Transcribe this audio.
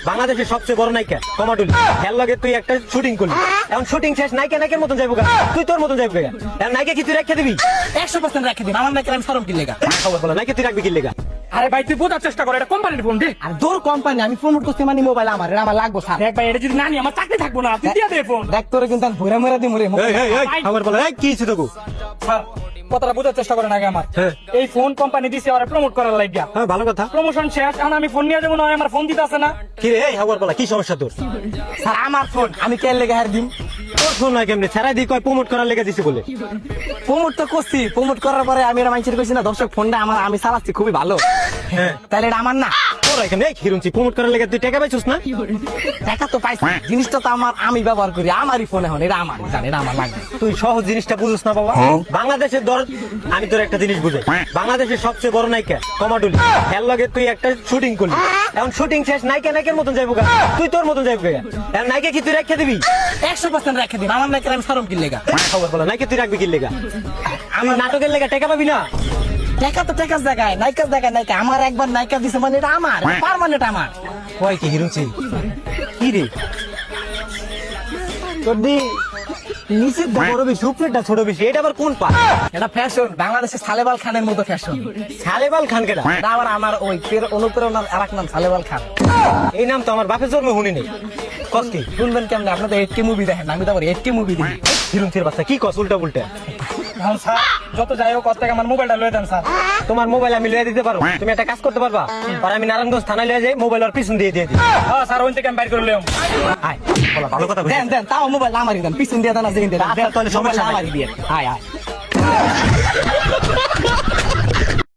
বাংলাদেশের সবচেয়ে বড় নায়িকা কমাটুলি এর লগে তুই একটা শুটিং করলি, এখন শুটিং শেষ, নায়িকা নায়কের মতন যাইবো গা, তুই তোর মতন যাইবো গা। এখন নায়িকা কি তুই রেখে দিবি? 100% রেখে দিন, আমার নাকি আমি শরম কি লেগা। খবর বলো, নায়িকা তুই রাখবি কি লেগা? আরে ভাই তুই বোঝার চেষ্টা কর, এটা কোম্পানির ফোন দে। আর দূর কোম্পানি, আমি প্রমোট করতে মানে মোবাইল আমার, এটা আমার লাগবো স্যার। দেখ ভাই, এটা যদি না নি আমার চাকরি থাকবো না, তুই দিয়ে দে ফোন। দেখ তোরে কিন্তু আমি ভুরা মেরা দিই মরে। খবর বলো, কি হচ্ছে তোকে? স্যার কথাটা বোঝার চেষ্টা করেন আগে আমার। হ্যাঁ। এই ফোন কোম্পানি দিছে ওরা প্রমোট করার লাগিয়া। হ্যাঁ, ভালো কথা। প্রমোশন শেষ, এখন আমি ফোন নিয়ে যাবো না, আমার ফোন দিতে আসে না। কি রে, খবর বলা, কি সমস্যা তোর? স্যার আমার ফোন আমি কে লেগে হার দিম? তোর ফোন নয় কেমনে ছাড়াই দিয়ে কয় প্রমোট করার লেগে দিছে বলে। প্রমোট তো করছি, প্রমোট করার পরে আমি এটা মাইন্ড করছি না, দর্শক ফোনটা আমার, আমি চালাচ্ছি খুবই ভালো, হ্যাঁ, তাহলে এটা আমার না। তোর এখানে হিরুনছি প্রমোট করার লেগে তুই টাকা পাইছিস না? টাকা তো পাইছি, জিনিসটা তো আমার, আমি ব্যবহার করি, আমারই ফোন, এখন এটা আমার, জান এটা আমার লাগবে। তুই সহজ জিনিসটা বুঝিস না বাবা। বাংলাদেশের দর, আমি তোর একটা জিনিস বুঝাই, বাংলাদেশের সবচেয়ে বড় নায়িকা কমাটুলি এর লগে তুই একটা শুটিং করলি, এখন শুটিং শেষ, নায়িকা নায়কের মতন যাইবো গা, তুই তোর মতন যাইবো গা। এখন নায়িকা কি তুই রেখে দিবি? 100% রেখে দিন, আমার নাকি আমি শরম কি লেগা। খবর বলো, নায়িকা তুই রাখবি কি লেগা? আমি নাটকের লেগা টাকা পাবি না? টাকা তো টাকার জায়গায়, নায়িকার জায়গায় নায়িকা, আমার একবার নায়িকা দিছে মানে এটা আমার, পার্মানেন্ট আমার। কয় কি হিরুনছি? কি রে তোর দি নিচে বড় বেশি, উপরেটা ছোট বেশি, এটা আবার কোন পা? এটা ফ্যাশন, বাংলাদেশের সালেবাল খানের মতো ফ্যাশন। সালেবাল খান কেডা? এটা আবার আমার ওই অনুপ্রেরণার আর এক নাম সালেবাল খান। এই নাম তো আমার বাপের জন্ম শুনি নেই। কস কি শুনবেন কেমনে? আপনাদের এটটি মুভি দেখেন, আমি তো আবার এটটি মুভি দেখি। হিরুনছির বাচ্চা, কি কস উল্টা উল্টা? এখন স্যার যত যাই হোক, থেকে আমার মোবাইলটা লয়ে দেন স্যার। তোমার মোবাইল আমি লিয়ে দিতে পারো, তুমি একটা কাজ করতে পারবা? আর আমি নারায়ণগঞ্জ থানায় লিয়ে যাই, মোবাইল আর পিছন দিয়ে দিই। হ্যাঁ স্যার, ওই থেকে আমি বাইর করে লইম। আয় বলা, ভালো কথা দেন দেন, তাও মোবাইল আমারই দেন, পিছন দিয়ে দেন, আর যেদিন দেন। আচ্ছা, তাহলে সমস্যা নাই। আমারই দিয়ে, আয় আয়।